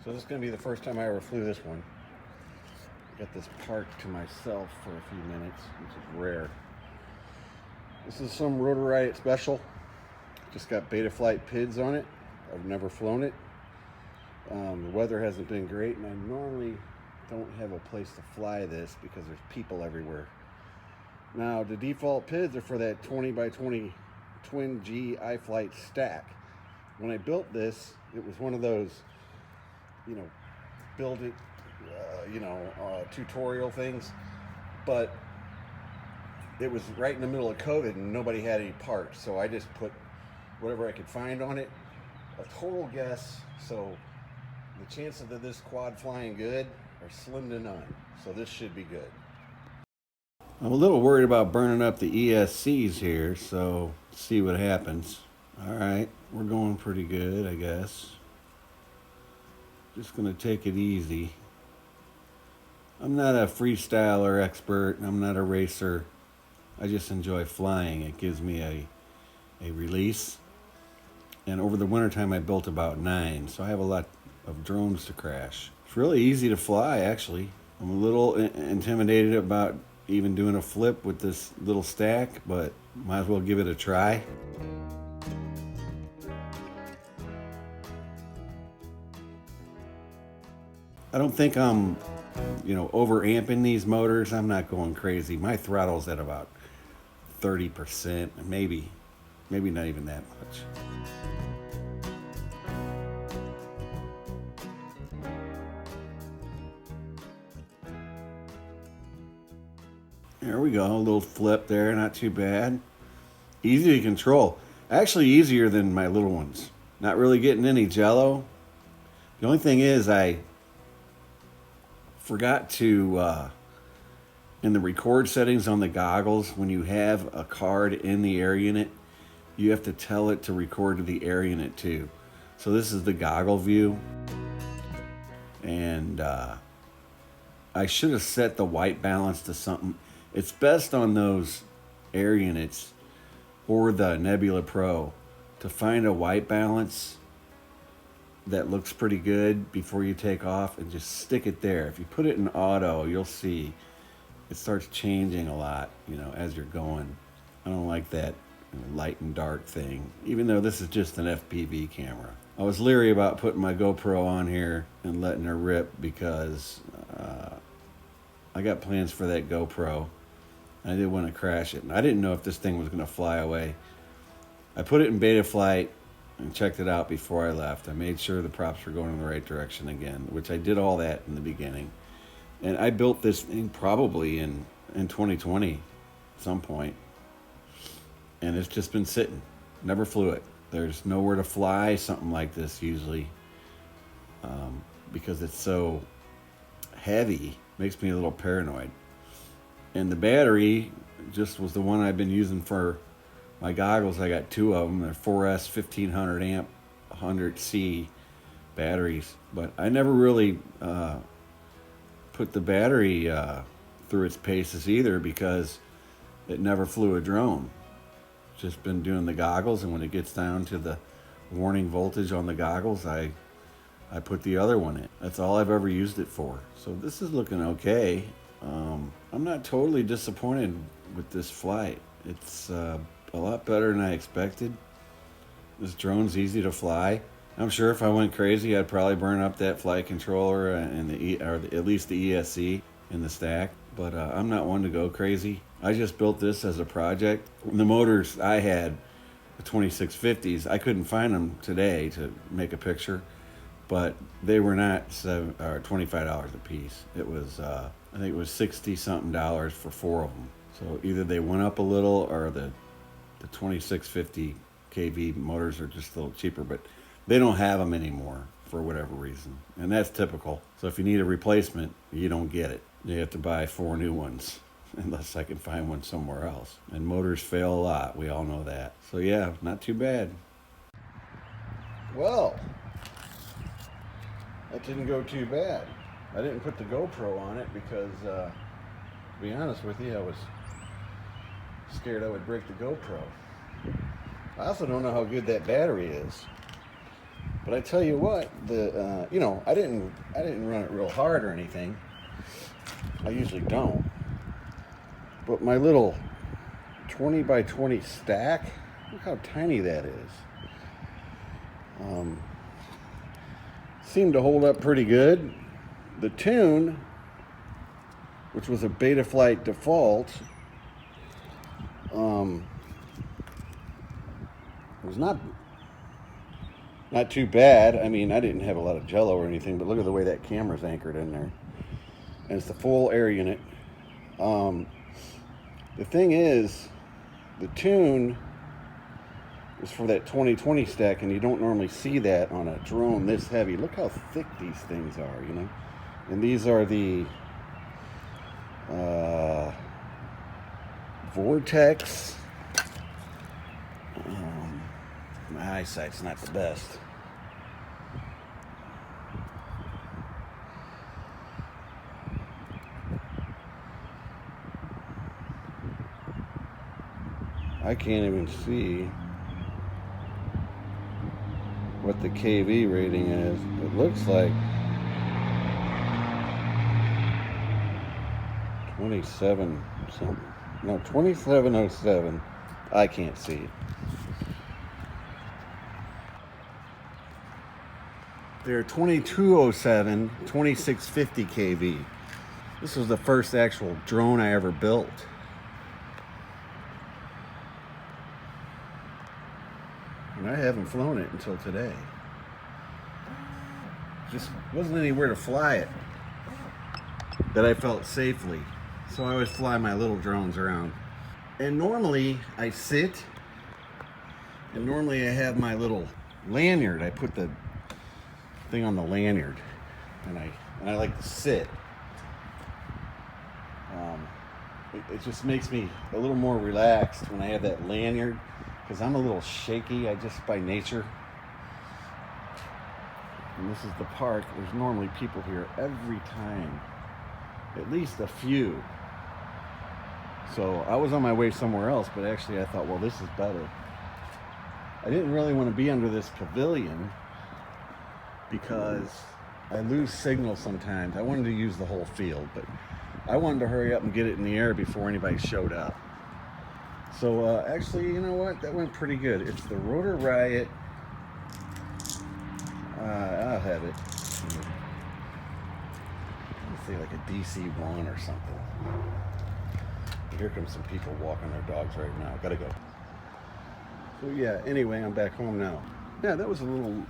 So this is going to be the first time I ever flew this one. Got this parked to myself for a few minutes, which is rare. This is some Rotor Riot special. Just got Betaflight PIDs on it. I've never flown it. The weather hasn't been great, and I normally don't have a place to fly this because there's people everywhere. Now, the default PIDs are for that 20x20 twin G iFlight stack. When I built this, it was one of those, build it, tutorial things, but it was right in the middle of COVID and nobody had any parts, so I just put whatever I could find on it. A total guess, so the chances of this quad flying good are slim to none, so this should be good. I'm a little worried about burning up the ESCs here, so see what happens. All right, we're going pretty good, I guess. Just gonna take it easy. I'm not a freestyler expert, I'm not a racer. I just enjoy flying. It gives me a release. And over the wintertime I built about 9, so I have a lot of drones to crash. It's really easy to fly, actually. I'm a little intimidated about even doing a flip with this little stack, but might as well give it a try. I don't think I'm, over amping these motors. I'm not going crazy. My throttle's at about 30%, maybe not even that much. There we go, a little flip there, not too bad. Easy to control. Actually easier than my little ones. Not really getting any jello. The only thing is I forgot to, in the record settings on the goggles, when you have a card in the air unit, you have to tell it to record to the air unit too. So this is the goggle view. And I should have set the white balance to something. It's best on those air units or the Nebula Pro to find a white balance that looks pretty good before you take off and just stick it there. If you put it in auto, you'll see it starts changing a lot, as you're going. I don't like that light and dark thing, even though this is just an FPV camera. I was leery about putting my GoPro on here and letting her rip because I got plans for that GoPro. I didn't want to crash it, and I didn't know if this thing was going to fly away. I put it in Betaflight and checked it out before I left. I made sure the props were going in the right direction again, which I did all that in the beginning. And I built this thing probably in 2020 at some point, and it's just been sitting. Never flew it. There's nowhere to fly something like this usually, because it's so heavy. Makes me a little paranoid. And the battery just was the one I've been using for my goggles. I got 2 of them. They're 4S 1500 amp 100C batteries. But I never really put the battery through its paces either because it never flew a drone. Just been doing the goggles, and when it gets down to the warning voltage on the goggles, I put the other one in. That's all I've ever used it for. So this is looking okay. I'm not totally disappointed with this flight. It's a lot better than I expected. This drone's easy to fly. I'm sure if I went crazy, I'd probably burn up that flight controller and at least the ESC in the stack. But I'm not one to go crazy. I just built this as a project. The motors I had, the 2650s, I couldn't find them today to make a picture, but they were not $25 a piece. It was I think it was $60-something for 4 of them. So either they went up a little, or the 2650 kV motors are just a little cheaper, but they don't have them anymore for whatever reason. And that's typical. So if you need a replacement, you don't get it. You have to buy 4 new ones, unless I can find one somewhere else. And motors fail a lot, we all know that. So yeah, not too bad. Well, that didn't go too bad. I didn't put the GoPro on it because, to be honest with you, I was scared I would break the GoPro. I also don't know how good that battery is. But I tell you what, the you know, I didn't run it real hard or anything. I usually don't. But my little 20 by 20 stack, look how tiny that is. Seemed to hold up pretty good. The tune, which was a Betaflight default, was not too bad. I mean, I didn't have a lot of jello or anything, but look at the way that camera's anchored in there. And it's the full air unit. The thing is, the tune is for that 20-20 stack, and you don't normally see that on a drone this heavy. Look how thick these things are, you know? And these are the Vortex. My eyesight's not the best. I can't even see what the KV rating is. It looks like 27 something. No, 2707. I can't see it. They're 2207, 2650 KV. This was the first actual drone I ever built. And I haven't flown it until today. Just wasn't anywhere to fly it that I felt safely. So I always fly my little drones around. And normally I sit, and normally I have my little lanyard. I put the thing on the lanyard, and I like to sit. It just makes me a little more relaxed when I have that lanyard, because I'm a little shaky, I just by nature. And this is the park. There's normally people here every time, at least a few. So I was on my way somewhere else, but actually I thought, well, this is better. I didn't really want to be under this pavilion because I lose signal sometimes. I wanted to use the whole field, but I wanted to hurry up and get it in the air before anybody showed up. So actually, you know what? That went pretty good. It's the Rotor Riot. I'll have it. Let's say like a DC-1 or something. Here comes some people walking their dogs right now. Gotta go. So yeah, anyway, I'm back home now. Yeah, that was a little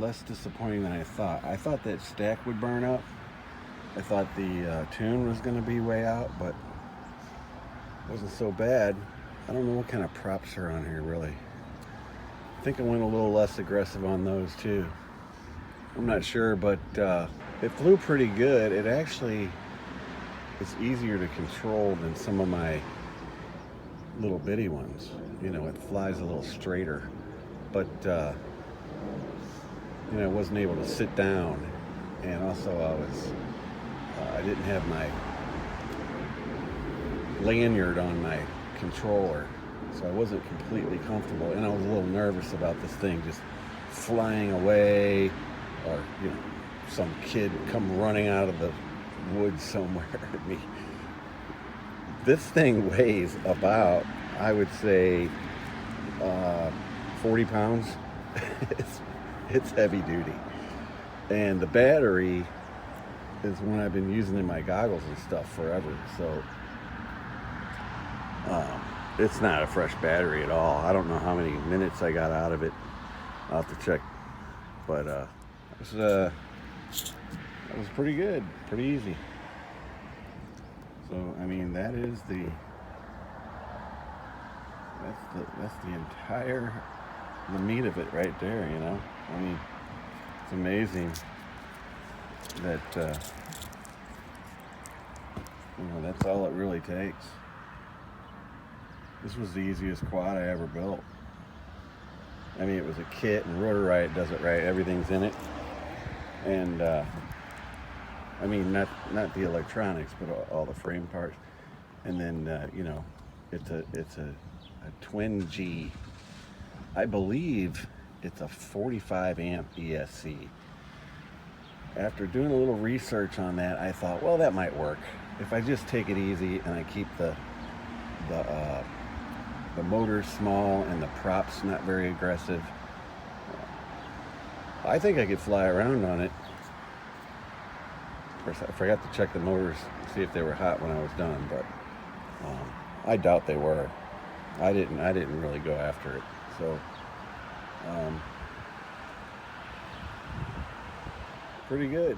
less disappointing than I thought. I thought that stack would burn up. I thought the tune was going to be way out, but it wasn't so bad. I don't know what kind of props are on here, really. I think I went a little less aggressive on those, too. I'm not sure, but it flew pretty good. It actually is easier to control than some of my little bitty ones. You know, it flies a little straighter. But, you know, I wasn't able to sit down. And also I didn't have my lanyard on my controller, so I wasn't completely comfortable, and I was a little nervous about this thing just flying away, or you know, some kid come running out of the woods somewhere at me. This thing weighs about, I would say, 40 pounds. It's heavy duty, and the battery is one I've been using in my goggles and stuff forever, so it's not a fresh battery at all. I don't know how many minutes I got out of it. I'll have to check, but it was pretty good, pretty easy. So I mean, that's the meat of it right there, you know. I mean, it's amazing that you know, that's all it really takes. This was the easiest quad I ever built. I mean, it was a kit, and Rotor Riot does it right. Everything's in it, and I mean, not the electronics, but all the frame parts. And then you know, it's a twin G. I believe it's a 45 amp ESC. After doing a little research on that, I thought, well, that might work. If I just take it easy and I keep the motor small and the props not very aggressive, I think I could fly around on it. Of course, I forgot to check the motors, see if they were hot when I was done, but I doubt they were. I didn't really go after it. So pretty good.